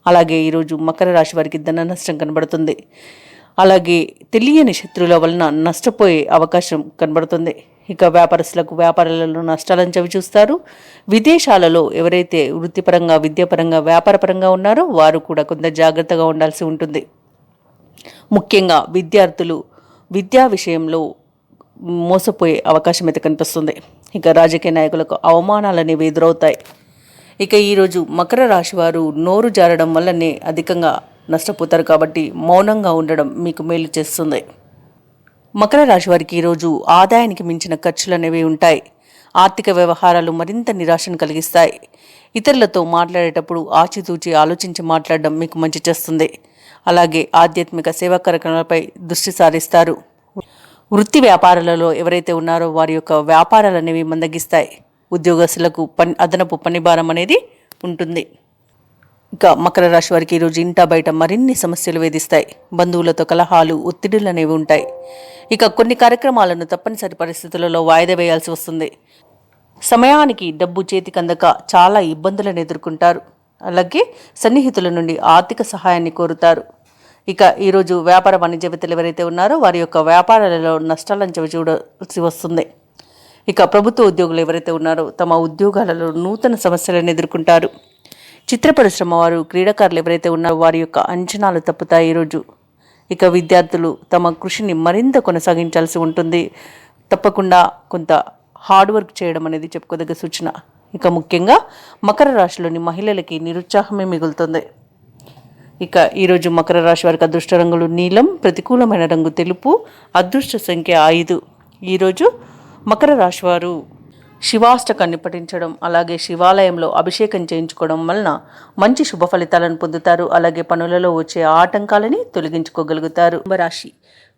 అలాగే ఈరోజు మకర రాశి వారికి ధన నష్టం కనబడుతుంది. అలాగే తెలియని శత్రువుల వలన నష్టపోయే అవకాశం కనబడుతుంది. ఇక వ్యాపారస్తులకు వ్యాపారాలలో నష్టాలను చవి చూస్తారు. విదేశాలలో ఎవరైతే వృత్తిపరంగా, విద్యాపరంగా, వ్యాపారపరంగా ఉన్నారో వారు కూడా కొంత జాగ్రత్తగా ఉండాల్సి ఉంటుంది. ముఖ్యంగా విద్యార్థులు విద్యా విషయంలో మోసపోయే అవకాశం అయితే కనిపిస్తుంది. ఇక రాజకీయ నాయకులకు అవమానాలు అనేవి ఎదురవుతాయి. ఇక ఈరోజు మకర రాశి వారు నోరు జారడం వల్లనే అధికంగా నష్టపోతారు. కాబట్టి మౌనంగా ఉండడం మీకు మేలు చేస్తుంది. మకర రాశి వారికి ఈరోజు ఆదాయానికి మించిన ఖర్చులు అనేవి ఉంటాయి. ఆర్థిక వ్యవహారాలు మరింత నిరాశను కలిగిస్తాయి. ఇతరులతో మాట్లాడేటప్పుడు ఆచితూచి ఆలోచించి మాట్లాడడం మీకు మంచి చేస్తుంది. అలాగే ఆధ్యాత్మిక సేవా కార్యక్రమాలపై దృష్టి సారిస్తారు. వృత్తి వ్యాపారాలలో ఎవరైతే ఉన్నారో వారి యొక్క వ్యాపారాలు అనేవి మందగిస్తాయి. ఉద్యోగస్తులకు అదనపు పని భారం అనేది ఉంటుంది. ఇక మకర రాశి వారికి ఈరోజు ఇంట బయట మరిన్ని సమస్యలు వేధిస్తాయి. బంధువులతో కలహాలు, ఒత్తిడులు అనేవి ఉంటాయి. ఇక కొన్ని కార్యక్రమాలను తప్పనిసరి పరిస్థితులలో వాయిదా వేయాల్సి వస్తుంది. సమయానికి డబ్బు చేతికి అందక చాలా ఇబ్బందులను ఎదుర్కొంటారు. అలాగే సన్నిహితుల నుండి ఆర్థిక సహాయాన్ని కోరుతారు. ఇక ఈరోజు వ్యాపార వాణిజ్యవేత్తలు ఎవరైతే ఉన్నారో వారి యొక్క వ్యాపారాలలో నష్టాలను చవి చూడాల్సి వస్తుంది. ఇక ప్రభుత్వ ఉద్యోగులు ఎవరైతే ఉన్నారో తమ ఉద్యోగాలలో నూతన సమస్యలను ఎదుర్కొంటారు. చిత్ర పరిశ్రమ వారు, క్రీడాకారులు ఎవరైతే ఉన్నారో వారి యొక్క అంచనాలు తప్పుతాయి ఈరోజు. ఇక విద్యార్థులు తమ కృషిని మరింత కొనసాగించాల్సి ఉంటుంది. తప్పకుండా కొంత హార్డ్ వర్క్ చేయడం అనేది చెప్పుకోదగ్గ సూచన. ఇక ముఖ్యంగా మకర రాశిలోని మహిళలకి నిరుత్సాహమే మిగులుతుంది. ఇక ఈరోజు మకర రాశి వారికి అదృష్ట రంగులు నీలం, ప్రతికూలమైన రంగు తెలుపు, అదృష్ట సంఖ్య 5. ఈరోజు మకర రాశి వారు శివాష్టకాన్ని పఠించడం, అలాగే శివాలయంలో అభిషేకం చేయించుకోవడం వలన మంచి శుభ ఫలితాలను పొందుతారు. అలాగే పనులలో వచ్చే ఆటంకాలని తొలగించుకోగలుగుతారు.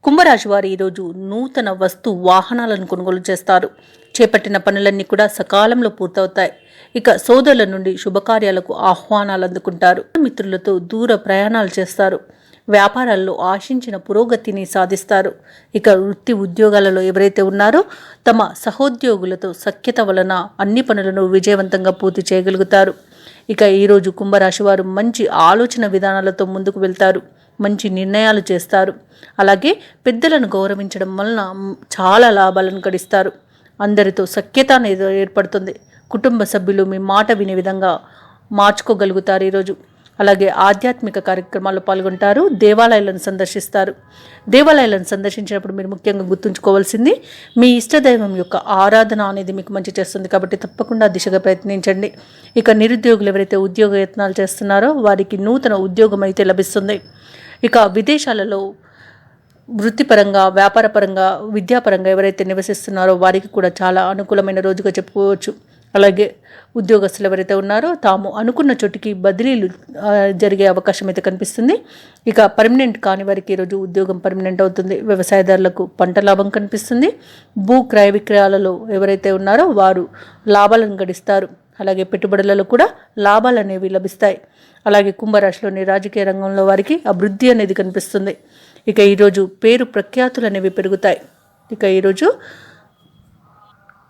కుంభరాశి వారు ఈరోజు నూతన వస్తు వాహనాలను కొనుగోలు చేస్తారు. చేపట్టిన పనులన్నీ కూడా సకాలంలో పూర్తవుతాయి. ఇక సోదరుల నుండి శుభకార్యాలకు ఆహ్వానాలు అందుకుంటారు. మిత్రులతో దూర ప్రయాణాలు చేస్తారు. వ్యాపారాల్లో ఆశించిన పురోగతిని సాధిస్తారు. ఇక వృత్తి ఉద్యోగాలలో ఎవరైతే ఉన్నారో తమ సహోద్యోగులతో సఖ్యత వలన అన్ని పనులను విజయవంతంగా పూర్తి చేయగలుగుతారు. ఇక ఈరోజు కుంభరాశి వారు మంచి ఆలోచన విధానాలతో ముందుకు వెళ్తారు. మంచి నిర్ణయాలు చేస్తారు. అలాగే పెద్దలను గౌరవించడం వలన చాలా లాభాలను గడిస్తారు. అందరితో సఖ్యత అనేది ఏర్పడుతుంది. కుటుంబ సభ్యులు మీ మాట వినే విధంగా మార్చుకోగలుగుతారు ఈరోజు. అలాగే ఆధ్యాత్మిక కార్యక్రమాల్లో పాల్గొంటారు. దేవాలయాలను సందర్శిస్తారు. దేవాలయాలను సందర్శించినప్పుడు మీరు ముఖ్యంగా గుర్తుంచుకోవాల్సింది మీ ఇష్టదైవం యొక్క ఆరాధన అనేది మీకు మంచి చేస్తుంది. కాబట్టి తప్పకుండా దిశగా ప్రయత్నించండి. ఇక నిరుద్యోగులు ఎవరైతే ఉద్యోగ యత్నాలు చేస్తున్నారో వారికి నూతన ఉద్యోగం అయితే లభిస్తుంది. ఇక విదేశాలలో వృత్తిపరంగా, వ్యాపారపరంగా, విద్యాపరంగా ఎవరైతే నివసిస్తున్నారో వారికి కూడా చాలా అనుకూలమైన రోజుగా చెప్పుకోవచ్చు. అలాగే ఉద్యోగస్తులు ఎవరైతే ఉన్నారో తాము అనుకున్న చోటికి బదిలీలు జరిగే అవకాశం అయితే కనిపిస్తుంది. ఇక పర్మనెంట్ కాని వారికి ఈరోజు ఉద్యోగం పర్మనెంట్ అవుతుంది. వ్యవసాయదారులకు పంట లాభం కనిపిస్తుంది. భూ క్రయ విక్రయాలలో ఎవరైతే ఉన్నారో వారు లాభాలను గడిస్తారు. అలాగే పెట్టుబడులలో కూడా లాభాలు అనేవి లభిస్తాయి. అలాగే కుంభరాశిలోని రాజకీయ రంగంలో వారికి అభివృద్ధి అనేది కనిపిస్తుంది. ఇక ఈరోజు పేరు ప్రఖ్యాతులు అనేవి పెరుగుతాయి. ఇక ఈరోజు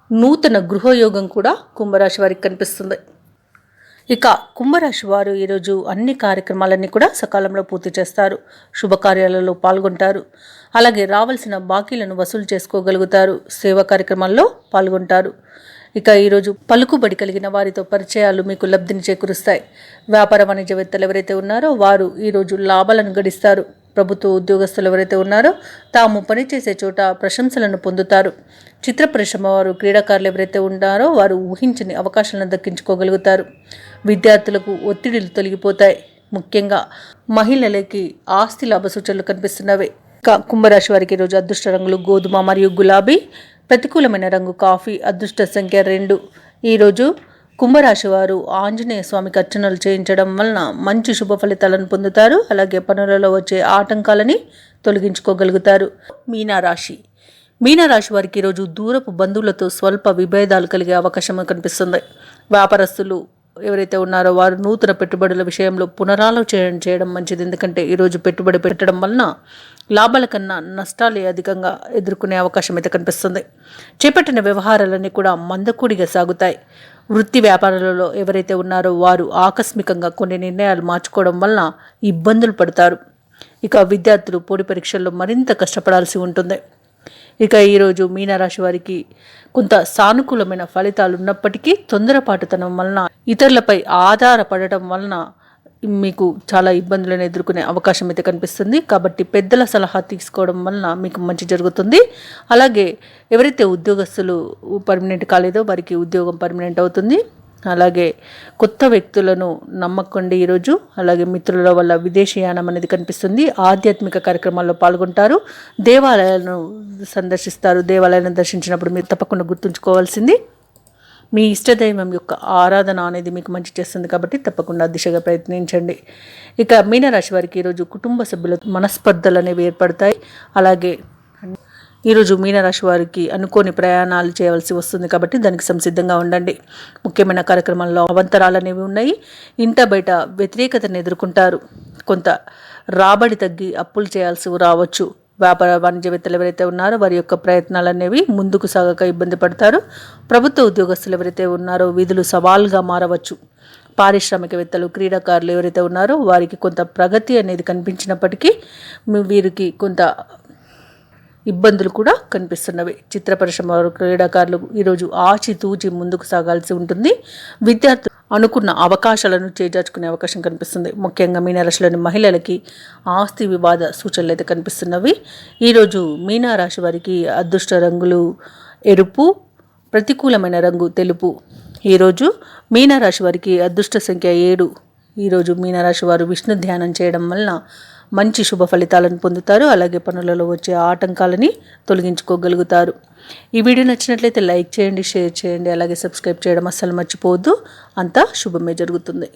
నూతన గృహయోగం కూడా కుంభరాశి వారికి కనిపిస్తుంది. ఇక కుంభరాశి వారు ఈరోజు అన్ని కార్యక్రమాలన్నీ కూడా సకాలంలో పూర్తి చేస్తారు. శుభకార్యాలలో పాల్గొంటారు. అలాగే రావాల్సిన బాకీలను వసూలు చేసుకోగలుగుతారు. సేవా కార్యక్రమాల్లో పాల్గొంటారు. ఇక ఈరోజు పలుకుబడి కలిగిన వారితో పరిచయాలు మీకు లబ్ధిని చేకూరుస్తాయి. వ్యాపార వాణిజ్యవేత్తలు ఎవరైతే ఉన్నారో వారు ఈరోజు లాభాలను గడిస్తారు. ప్రభుత్వ ఉద్యోగస్తులు ఎవరైతే ఉన్నారో తాము పనిచేసే చోట ప్రశంసలను పొందుతారు. చిత్ర పరిశ్రమ వారు, క్రీడాకారులు ఎవరైతే ఉన్నారో వారు ఊహించని అవకాశాలను దక్కించుకోగలుగుతారు. విద్యార్థులకు ఒత్తిడిలు తొలగిపోతాయి. ముఖ్యంగా మహిళలకి ఆస్తి లాభ సూచనలు కనిపిస్తున్నవి. కుంభరాశి వారికి ఈరోజు అదృష్ట రంగులు గోధుమ మరియు గులాబీ, ప్రతికూలమైన రంగు కాఫీ, అదృష్ట సంఖ్య 2. ఈరోజు కుంభరాశి వారు ఆంజనేయ స్వామికి అర్చనలు చేయించడం వలన మంచి శుభ ఫలితాలను పొందుతారు. అలాగే పనులలో వచ్చే ఆటంకాలని తొలగించుకోగలుగుతారు. మీనరాశి వారికి ఈరోజు దూరపు బంధువులతో స్వల్ప విభేదాలు కలిగే అవకాశం కనిపిస్తుంది. వ్యాపారస్తులు ఎవరైతే ఉన్నారో వారు నూతన పెట్టుబడుల విషయంలో పునరాలోచన చేయడం మంచిది. ఎందుకంటే ఈరోజు పెట్టుబడి పెట్టడం వలన లాభాల కన్నా నష్టాలే అధికంగా ఎదుర్కొనే అవకాశం అయితే కనిపిస్తుంది. చేపట్టిన వ్యవహారాలన్నీ కూడా మందకూడిగా సాగుతాయి. వృత్తి వ్యాపారాలలో ఎవరైతే ఉన్నారో వారు ఆకస్మికంగా కొన్ని నిర్ణయాలు మార్చుకోవడం వలన ఇబ్బందులు పడతారు. ఇక విద్యార్థులు పోటీ పరీక్షల్లో మరింత కష్టపడాల్సి ఉంటుంది. ఇక ఈరోజు మీనరాశి వారికి కొంత సానుకూలమైన ఫలితాలు ఉన్నప్పటికీ తొందరపాటుతనం వలన, ఇతరులపై ఆధారపడటం వలన మీకు చాలా ఇబ్బందులను ఎదుర్కొనే అవకాశం అయితే కనిపిస్తుంది. కాబట్టి పెద్దల సలహా తీసుకోవడం వలన మీకు మంచి జరుగుతుంది. అలాగే ఎవరైతే ఉద్యోగస్తులు పర్మనెంట్ కాలేదో వారికి ఉద్యోగం పర్మనెంట్ అవుతుంది. అలాగే కొత్త వ్యక్తులను నమ్మకండి ఈరోజు. అలాగే మిత్రుల వల్ల విదేశీయానం అనేది కనిపిస్తుంది. ఆధ్యాత్మిక కార్యక్రమాల్లో పాల్గొంటారు. దేవాలయాలను సందర్శిస్తారు. దేవాలయాలను దర్శించినప్పుడు మీరు తప్పకుండా గుర్తుంచుకోవాల్సింది మీ ఇష్టదైవం యొక్క ఆరాధన అనేది మీకు మంచి చేస్తుంది. కాబట్టి తప్పకుండా దిశగా ప్రయత్నించండి. ఇక మీనరాశి వారికి ఈరోజు కుటుంబ సభ్యుల మనస్పర్ధలు అనేవి ఏర్పడతాయి. అలాగే ఈరోజు మీనరాశి వారికి అనుకోని ప్రయాణాలు చేయవలసి వస్తుంది. కాబట్టి దానికి సంసిద్ధంగా ఉండండి. ముఖ్యమైన కార్యక్రమాల్లో అవంతరాలు అనేవి ఉన్నాయి. ఇంట బయట వ్యతిరేకతను ఎదుర్కొంటారు. కొంత రాబడి తగ్గి అప్పులు చేయాల్సి రావచ్చు. వ్యాపార వాణిజ్యవేత్తలు ఎవరైతే ఉన్నారో వారి యొక్క ప్రయత్నాలు అనేవి ముందుకు సాగక ఇబ్బంది పడతారు. ప్రభుత్వ ఉద్యోగస్తులు ఎవరైతే ఉన్నారో విధులు సవాల్గా మారవచ్చు. పారిశ్రామికవేత్తలు, క్రీడాకారులు ఎవరైతే ఉన్నారో వారికి కొంత ప్రగతి అనేది కనిపించినప్పటికీ వీరికి కొంత ఇబ్బందులు కూడా కనిపిస్తున్నవి. చిత్ర పరిశ్రమ క్రీడాకారులు ఈరోజు ఆచితూచి ముందుకు సాగాల్సి ఉంటుంది. విద్యార్థులు అనుకున్న అవకాశాలను చేజార్చుకునే అవకాశం కనిపిస్తుంది. ముఖ్యంగా మీనరాశిలోని మహిళలకి ఆస్తి వివాద సూచనలు అయితే కనిపిస్తున్నవి. ఈరోజు మీనరాశి వారికి అదృష్ట రంగులు ఎరుపు, ప్రతికూలమైన రంగు తెలుపు. ఈరోజు మీనరాశి వారికి అదృష్ట సంఖ్య 7. ఈరోజు మీనరాశి వారు విష్ణు ధ్యానం చేయడం వలన మంచి శుభ ఫలితాలను పొందుతారు. అలాగే పనులలో వచ్చే ఆటంకాలని తొలగించుకోగలుగుతారు. ఈ వీడియో నచ్చినట్లయితే లైక్ చేయండి, షేర్ చేయండి, అలాగే సబ్స్క్రైబ్ చేయడం అస్సలు మర్చిపోవద్దు. అంతా శుభమే జరుగుతుంది.